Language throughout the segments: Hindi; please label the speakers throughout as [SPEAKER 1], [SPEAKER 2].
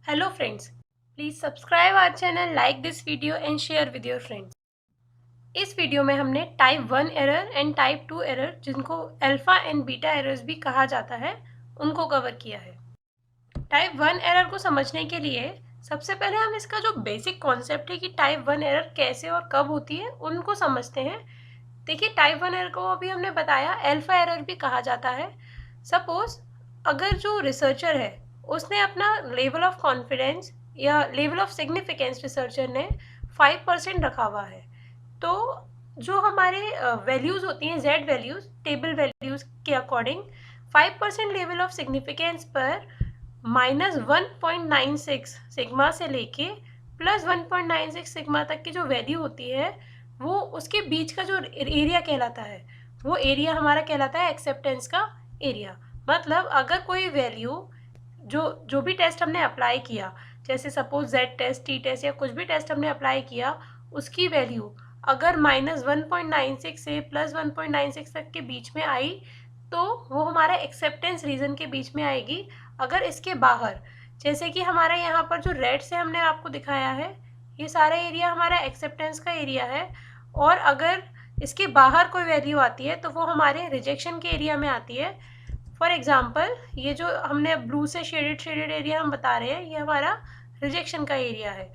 [SPEAKER 1] Hello friends, please subscribe our channel, like this video and share with your friends. इस वीडियो में हमने type 1 error and type 2 error, जिनको अल्फा एंड बीटा एरर्स भी कहा जाता है, उनको कवर किया है। टाइप 1 एरर को समझने के लिए सबसे पहले हम इसका जो बेसिक कॉन्सेप्ट है कि टाइप 1 एरर कैसे और कब होती है, उनको समझते हैं। देखिए, टाइप 1 एरर को अभी हमने बताया अल्फा एरर भी कहा जाता है। सपोज अगर जो रिसर्चर है उसने अपना लेवल ऑफ कॉन्फिडेंस या लेवल ऑफ सिग्निफिकेंस रिसर्चर ने 5% रखा हुआ है, तो जो हमारे वैल्यूज़ होती हैं, जेड वैल्यूज़, टेबल वैल्यूज़ के अकॉर्डिंग 5% लेवल ऑफ सिग्निफिकेंस पर -1.96 सिग्मा से लेके +1.96 सिग्मा तक की जो वैल्यू होती है, वो उसके बीच का जो एरिया कहलाता है, वो एरिया हमारा कहलाता है एक्सेप्टेंस का एरिया। मतलब अगर कोई वैल्यू जो भी टेस्ट हमने अप्लाई किया, जैसे suppose Z test, T test या कुछ भी टेस्ट हमने अप्लाई किया, उसकी वैल्यू अगर -1.96 से +1.96 तक के बीच में आई, तो वो हमारा एक्सेप्टेंस रीजन के बीच में आएगी। अगर इसके बाहर, जैसे कि हमारा यहाँ पर जो रेड से हमने आपको दिखाया है, ये सारा एरिया हमारा एक्सेप्टेंस का एरिया है, और अगर इसके बाहर कोई वैल्यू आती है तो वो हमारे रिजेक्शन के एरिया में आती है। फॉर एग्जाम्पल, ये जो हमने ब्लू से शेडेड एरिया हम बता रहे हैं, ये हमारा रिजेक्शन का एरिया है।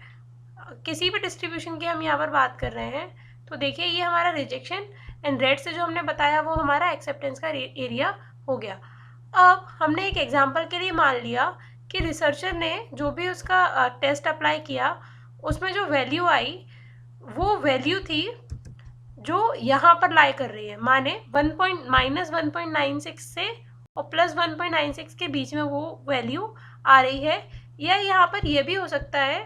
[SPEAKER 1] किसी भी डिस्ट्रीब्यूशन की हम यहाँ पर बात कर रहे हैं, तो देखिए ये हमारा रिजेक्शन, एंड रेड से जो हमने बताया वो हमारा एक्सेप्टेंस का एरिया हो गया। अब हमने एक एग्जाम्पल के लिए मान लिया कि रिसर्चर ने जो भी उसका टेस्ट अप्लाई किया, उसमें जो वैल्यू आई वो वैल्यू थी जो यहाँ पर लाई कर रही है, माने -1.96 से और +1.96 के बीच में वो वैल्यू आ रही है। या यहाँ पर यह भी हो सकता है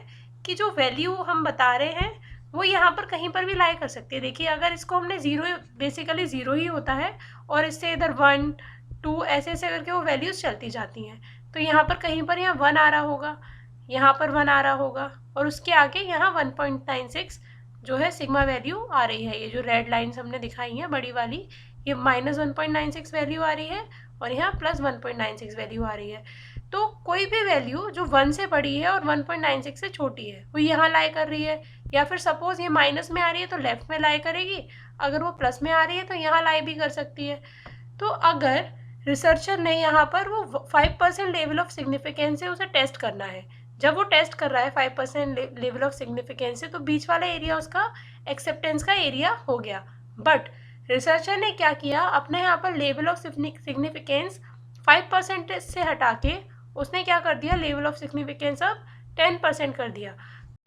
[SPEAKER 1] कि जो वैल्यू हम बता रहे हैं वो यहाँ पर कहीं पर भी लाई कर सकती है। देखिए, अगर इसको हमने ज़ीरो, बेसिकली ज़ीरो ही होता है, और इससे इधर 1 2 ऐसे ऐसे करके वो वैल्यूज़ चलती जाती हैं, तो यहाँ पर कहीं पर यहाँ 1 आ रहा होगा, यहाँ पर 1 आ रहा होगा, और उसके आगे यहाँ 1.96 जो है सिग्मा वैल्यू आ रही है। ये जो रेड लाइन्स हमने दिखाई हैं बड़ी वाली, ये -1.96 वैल्यू आ रही है, और यहाँ +1.96 वैल्यू आ रही है। तो कोई भी वैल्यू जो 1 से बड़ी है और 1.96 से छोटी है, वो यहाँ लाई कर रही है। या फिर सपोज ये माइनस में आ रही है तो लेफ्ट में लाई करेगी, अगर वो प्लस में आ रही है तो यहाँ लाई भी कर सकती है। तो अगर रिसर्चर ने यहाँ पर वो 5% लेवल ऑफ सिग्निफिकेंस से उसे टेस्ट करना है, जब वो टेस्ट कर रहा है 5% लेवल ऑफ सिग्निफिकेंस से, तो बीच वाला एरिया उसका एक्सेप्टेंस का एरिया हो गया। बट रिसर्चर ने क्या किया, अपने यहाँ पर लेवल ऑफ सिग्निफिकेंस 5% से हटा के उसने क्या कर दिया, लेवल ऑफ सिग्निफिकेंस अब 10% कर दिया।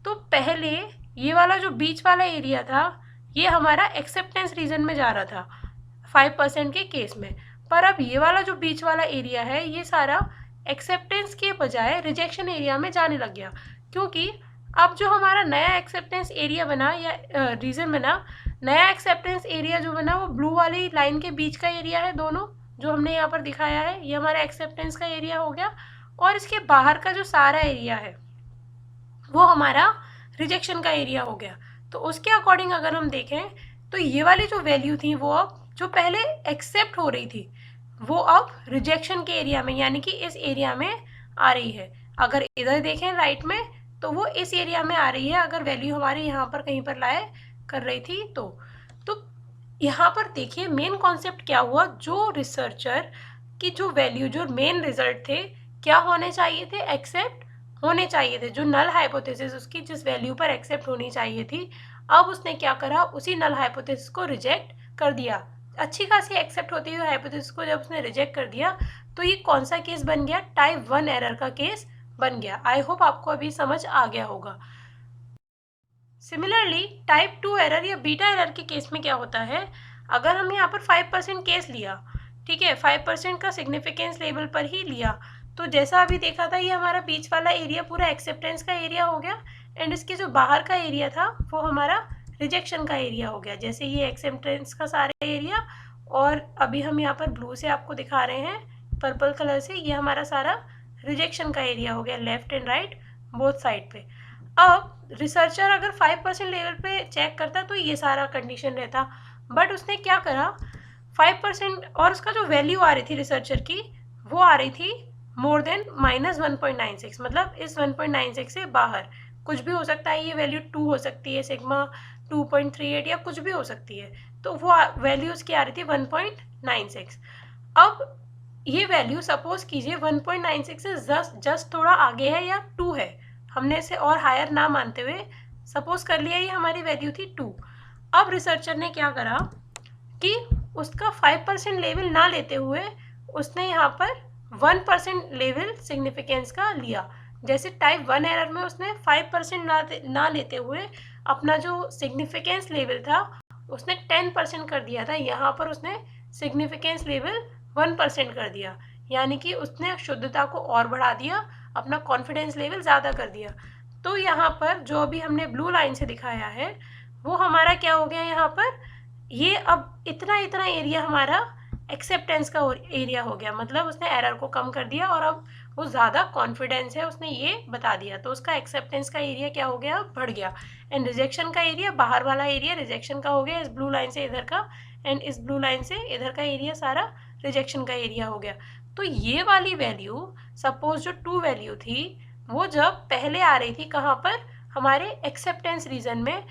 [SPEAKER 1] तो पहले ये वाला जो बीच वाला एरिया था, ये हमारा एक्सेप्टेंस रीजन में जा रहा था 5% के केस में, पर अब ये वाला जो बीच वाला एरिया है, ये सारा एक्सेप्टेंस के बजाय रिजेक्शन एरिया में जाने लग गया। क्योंकि अब जो हमारा नया एक्सेप्टेंस एरिया बना या रीजन बना, नया एक्सेप्टेंस एरिया जो बना वो ब्लू वाली लाइन के बीच का एरिया है, दोनों जो हमने यहाँ पर दिखाया है, ये हमारा एक्सेप्टेंस का एरिया हो गया, और इसके बाहर का जो सारा एरिया है वो हमारा रिजेक्शन का एरिया हो गया। तो उसके अकॉर्डिंग अगर हम देखें, तो ये वाली जो वैल्यू थी वो अब जो पहले एक्सेप्ट हो रही थी, वो अब रिजेक्शन के एरिया में, यानी कि इस एरिया में आ रही है। अगर इधर देखें राइट में, तो वो इस एरिया में आ रही है, अगर वैल्यू हमारी यहाँ पर कहीं पर लाए कर रही थी तो यहाँ पर देखिए मेन कॉन्सेप्ट क्या हुआ, जो रिसर्चर की जो वैल्यू, जो मेन रिजल्ट थे, क्या होने चाहिए थे, एक्सेप्ट होने चाहिए थे। जो नल हाइपोथेसिस उसकी जिस वैल्यू पर एक्सेप्ट होनी चाहिए थी, अब उसने क्या करा, उसी नल हाइपोथेसिस को रिजेक्ट कर दिया। अच्छी खासी एक्सेप्ट होती हुई हाइपोथेसिस को जब उसने रिजेक्ट कर दिया, तो ये कौन सा केस बन गया, टाइप 1 एरर का केस बन गया। आई होप आपको अभी समझ आ गया होगा। सिमिलरली टाइप 2 एरर या बीटा एरर के केस में क्या होता है, अगर हम यहाँ पर 5% केस लिया, ठीक है, 5% का सिग्निफिकेंस लेवल पर ही लिया, तो जैसा अभी देखा था, ये हमारा बीच वाला एरिया पूरा एक्सेप्टेंस का एरिया हो गया, एंड इसके जो बाहर का एरिया था वो हमारा रिजेक्शन का एरिया हो गया। जैसे ये एक्सेप्टेंस का सारा एरिया, और अभी हम यहाँ पर ब्लू से आपको दिखा रहे हैं पर्पल कलर से, ये हमारा सारा रिजेक्शन का एरिया हो गया, left and right both side पे। अब रिसर्चर अगर 5% लेवल पे चेक करता तो ये सारा कंडीशन रहता, बट उसने क्या करा, 5% और उसका जो वैल्यू आ रही थी रिसर्चर की, वो आ रही थी मोर देन -1.96, मतलब इस 1.96 से बाहर कुछ भी हो सकता है। ये वैल्यू 2 हो सकती है, सिग्मा 2.38 या कुछ भी हो सकती है। तो वो वैल्यू उसकी आ रही थी 1.96। अब ये वैल्यू सपोज कीजिए 1.96 से जस्ट थोड़ा आगे है या 2 है, हमने इसे और हायर ना मानते हुए सपोज कर लिया ये हमारी वैल्यू थी 2। अब रिसर्चर ने क्या करा कि उसका 5% लेवल ना लेते हुए उसने यहाँ पर 1% लेवल सिग्निफिकेंस का लिया। जैसे टाइप 1 एरर में उसने 5% ना लेते हुए अपना जो सिग्निफिकेंस लेवल था उसने 10% कर दिया था, यहाँ पर उसने सिग्निफिकेंस लेवल 1% कर दिया, यानी कि उसने शुद्धता को और बढ़ा दिया, अपना कॉन्फिडेंस लेवल ज़्यादा कर दिया। तो यहाँ पर जो अभी हमने ब्लू लाइन से दिखाया है वो हमारा क्या हो गया, यहाँ पर ये अब इतना इतना एरिया हमारा एक्सेप्टेंस का एरिया हो गया, मतलब उसने एरर को कम कर दिया और अब वो ज़्यादा कॉन्फिडेंस है, उसने ये बता दिया, तो उसका एक्सेप्टेंस का एरिया क्या हो गया, बढ़ गया। एंड रिजेक्शन का एरिया, बाहर वाला एरिया रिजेक्शन का हो गया इस ब्लू लाइन से इधर का, एंड इस ब्लू लाइन से इधर का एरिया सारा रिजेक्शन का एरिया हो गया। तो ये वाली वैल्यू सपोज जो 2 वैल्यू थी वो जब पहले आ रही थी कहाँ पर, हमारे एक्सेप्टेंस रीजन में,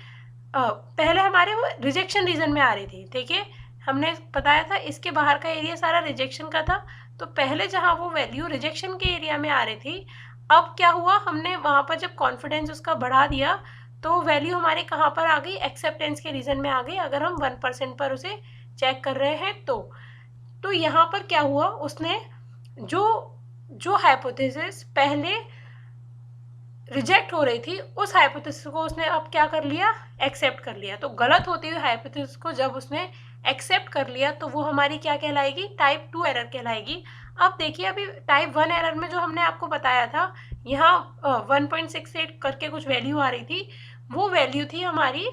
[SPEAKER 1] पहले हमारे वो रिजेक्शन रीजन में आ रही थी। देखिए हमने बताया था इसके बाहर का एरिया सारा रिजेक्शन का था, तो पहले जहाँ वो वैल्यू रिजेक्शन के एरिया में आ रही थी, अब क्या हुआ, हमने वहाँ पर जब कॉन्फिडेंस उसका बढ़ा दिया तो वैल्यू हमारी कहाँ पर आ गई, एक्सेप्टेंस के रीजन में आ गई, अगर हम 1% पर उसे चेक कर रहे हैं तो यहाँ पर क्या हुआ, उसने जो हाइपोथेसिस पहले रिजेक्ट हो रही थी उस हाइपोथेसिस को उसने अब क्या कर लिया, एक्सेप्ट कर लिया। तो गलत होती हुई हाइपोथेसिस को जब उसने एक्सेप्ट कर लिया तो वो हमारी क्या कहलाएगी, टाइप 2 एरर कहलाएगी। अब देखिए अभी टाइप 1 एरर में जो हमने आपको बताया था यहाँ 1.68 करके कुछ वैल्यू आ रही थी, वो वैल्यू थी हमारी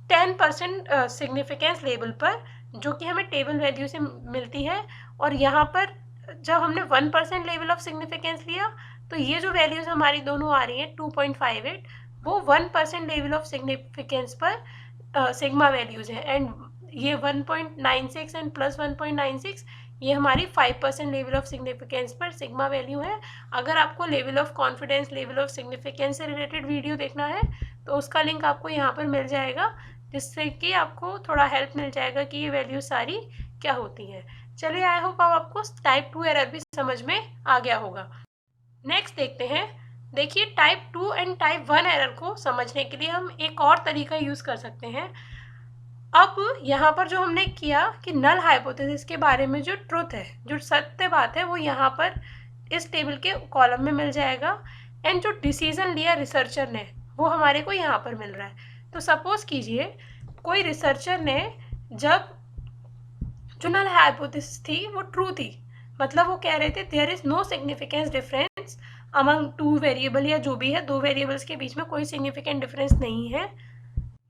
[SPEAKER 1] 10% सिग्निफिकेंस लेवल पर, जो कि हमें टेबल वैल्यू से मिलती है। और यहाँ पर जब हमने 1% लेवल ऑफ सिग्निफिकेंस लिया तो ये जो वैल्यूज हमारी दोनों आ रही हैं 2.58, वो 1% लेवल ऑफ सिग्निफिकेंस पर सिग्मा वैल्यूज हैं, एंड ये 1.96 एंड प्लस 1.96 ये हमारी 5% लेवल ऑफ सिग्निफिकेंस पर सिग्मा वैल्यू है। अगर आपको level of confidence, level of significance से रिलेटेड वीडियो देखना है तो उसका लिंक आपको यहाँ पर मिल जाएगा, जिससे कि आपको थोड़ा हेल्प मिल जाएगा कि ये वैल्यू सारी क्या होती हैं। चलिए आई होप आपको टाइप 2 एरर भी समझ में आ गया होगा। नेक्स्ट देखते हैं। देखिए टाइप 2 एंड टाइप 1 एरर को समझने के लिए हम एक और तरीका यूज़ कर सकते हैं। अब यहाँ पर जो हमने किया कि नल हाइपोथेसिस के बारे में जो ट्रुथ है, जो सत्य बात है, वो यहाँ पर इस टेबल के कॉलम में मिल जाएगा, एंड जो डिसीजन लिया रिसर्चर ने वो हमारे को यहाँ पर मिल रहा है। तो सपोज कीजिए कोई रिसर्चर ने जब जो नल हाइपोथेसिस थी वो ट्रू थी, मतलब वो कह रहे थे there is no significance difference among 2 variable, या जो भी है 2 वेरिएबल्स के बीच में कोई सिग्निफिकेंट डिफरेंस नहीं है।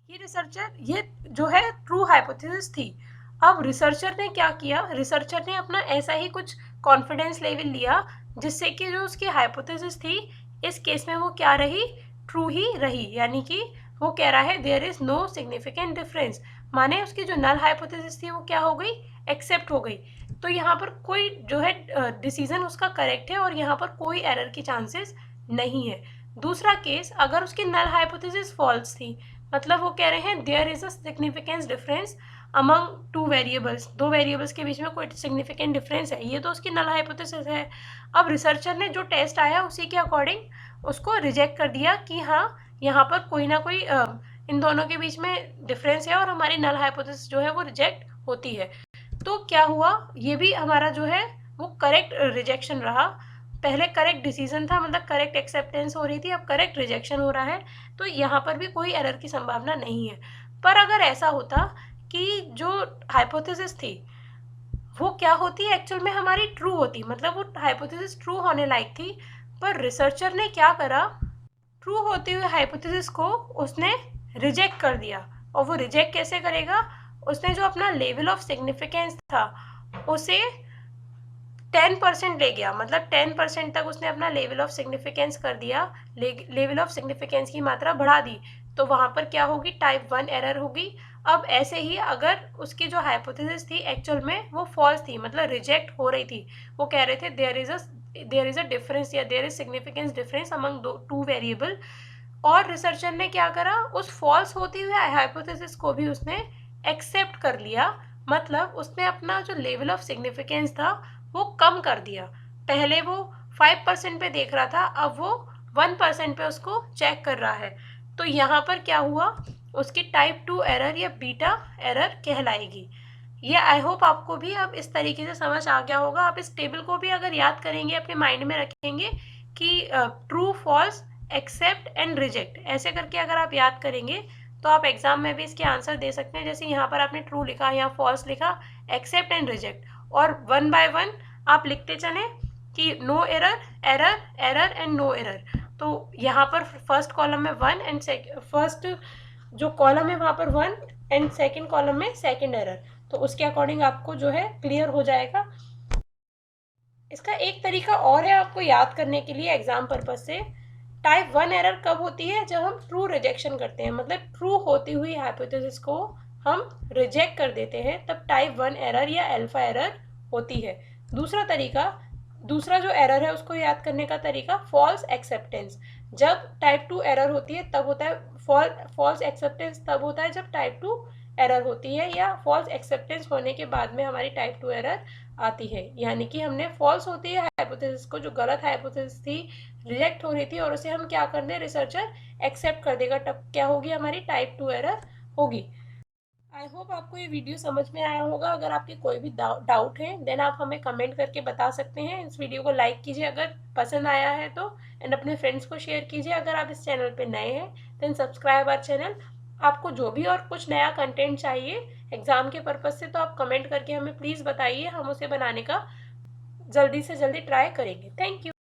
[SPEAKER 1] ये रिसर्चर, ये जो है ट्रू हाइपोथेसिस थी। अब रिसर्चर ने क्या किया, रिसर्चर ने अपना ऐसा ही कुछ कॉन्फिडेंस लेवल लिया जिससे कि जो उसकी हाइपोथेसिस थी इस केस में वो क्या रही, ट्रू ही रही, यानी कि वो कह रहा है there is no significant difference, माने उसकी जो नल हाइपोथेसिस थी वो क्या हो गई, एक्सेप्ट हो गई। तो यहाँ पर कोई जो है डिसीजन उसका करेक्ट है और यहाँ पर कोई एरर की चांसेस नहीं है। दूसरा केस, अगर उसकी नल हाइपोथेसिस फॉल्स थी, मतलब वो कह रहे हैं there is a significance difference among 2 variables, 2 variables के बीच में कोई सिग्निफिकेंट डिफरेंस है, ये तो उसकी नल हाइपोथेसिस है। अब रिसर्चर ने जो टेस्ट आया उसी के अकॉर्डिंग उसको रिजेक्ट कर दिया कि हाँ यहाँ पर कोई ना कोई इन दोनों के बीच में डिफरेंस है और हमारी नल हाइपोथेसिस जो है वो रिजेक्ट होती है। तो क्या हुआ, ये भी हमारा जो है वो करेक्ट रिजेक्शन रहा। पहले करेक्ट डिसीजन था, मतलब करेक्ट एक्सेप्टेंस हो रही थी, अब करेक्ट रिजेक्शन हो रहा है, तो यहाँ पर भी कोई एरर की संभावना नहीं है। पर अगर ऐसा होता कि जो हाइपोथेसिस थी वो क्या होती है, एक्चुअल में हमारी ट्रू होती, मतलब वो हाइपोथेसिस ट्रू होने लायक थी, पर रिसर्चर ने क्या करा, ट्रू होती हुई हाइपोथेसिस को उसने रिजेक्ट कर दिया। और वो रिजेक्ट कैसे करेगा, उसने जो अपना लेवल ऑफ सिग्निफिकेंस था उसे 10% ले गया, मतलब 10% तक उसने अपना लेवल ऑफ सिग्निफिकेंस कर दिया, लेवल ऑफ सिग्निफिकेंस की मात्रा बढ़ा दी, तो वहाँ पर क्या होगी, टाइप 1 एरर होगी। अब ऐसे ही अगर उसकी जो हाइपोथेसिस थी एक्चुअल में वो फॉल्स थी, मतलब रिजेक्ट हो रही थी, वो कह रहे थे there is a there is a difference या there is significance difference among two variable. और रिसर्चर ने क्या करा, उस फॉल्स होती हुई हाइपोथेसिस को भी उसने एक्सेप्ट कर लिया, मतलब उसने अपना जो लेवल ऑफ सिग्निफिकेंस था वो कम कर दिया। पहले वो 5% पे देख रहा था, अब वो 1% पे उसको चेक कर रहा है। तो यहाँ पर क्या हुआ, उसकी टाइप 2 एरर या बीटा एरर कहलाएगी। ये आई होप आपको भी अब इस तरीके से समझ आ गया होगा। आप इस टेबल को भी अगर याद करेंगे, अपने माइंड में रखेंगे कि true false accept and reject, ऐसे करके अगर आप याद करेंगे तो आप एग्जाम में भी इसके आंसर दे सकते हैं। जैसे यहाँ पर आपने ट्रू लिखा, यहाँ फॉल्स लिखा, एक्सेप्ट एंड रिजेक्ट, और वन बाय वन आप लिखते चले कि no error, error, error and no error. तो यहाँ पर फर्स्ट कॉलम में 1 एंड फर्स्ट जो कॉलम है वहाँ पर 1 एंड सेकेंड कॉलम में सेकेंड एरर। तो उसके अकॉर्डिंग आपको जो है क्लियर हो जाएगा। इसका एक तरीका और है आपको याद करने के लिए एग्जाम पर्पज से। टाइप 1 एरर कब होती है, जब हम ट्रू रिजेक्शन करते हैं, मतलब ट्रू होती हुई हाइपोथेसिस को हम रिजेक्ट कर देते हैं, तब टाइप 1 एरर या अल्फा एरर होती है। दूसरा तरीका, दूसरा जो एरर है उसको याद करने का तरीका, फॉल्स एक्सेप्टेंस। जब टाइप 2 एरर होती है तब होता है फॉल्स एक्सेप्टेंस, तब होता है जब टाइप 2 एरर होती है, या फॉल्स एक्सेप्टेंस होने के बाद में हमारी टाइप 2 एरर आती है। यानी कि हमने फॉल्स होती है हाइपोथेसिस को, जो गलत हाइपोथेसिस थी, रिजेक्ट हो रही थी, और उसे हम क्या कर दें, रिसर्चर एक्सेप्ट कर देगा, तब क्या होगी, हमारी टाइप 2 एरर होगी। आई होप आपको ये वीडियो समझ में आया होगा। अगर आपके कोई भी डाउट है देन आप हमें कमेंट करके बता सकते हैं। इस वीडियो को लाइक कीजिए अगर पसंद आया है तो, एंड अपने फ्रेंड्स को शेयर कीजिए। अगर आप इस चैनल पे नए हैं देन सब्सक्राइब आवर चैनल। आपको जो भी और कुछ नया कंटेंट चाहिए एग्जाम के पर्पज से, तो आप कमेंट करके हमें प्लीज़ बताइए, हम उसे बनाने का जल्दी से जल्दी ट्राई करेंगे। Thank you.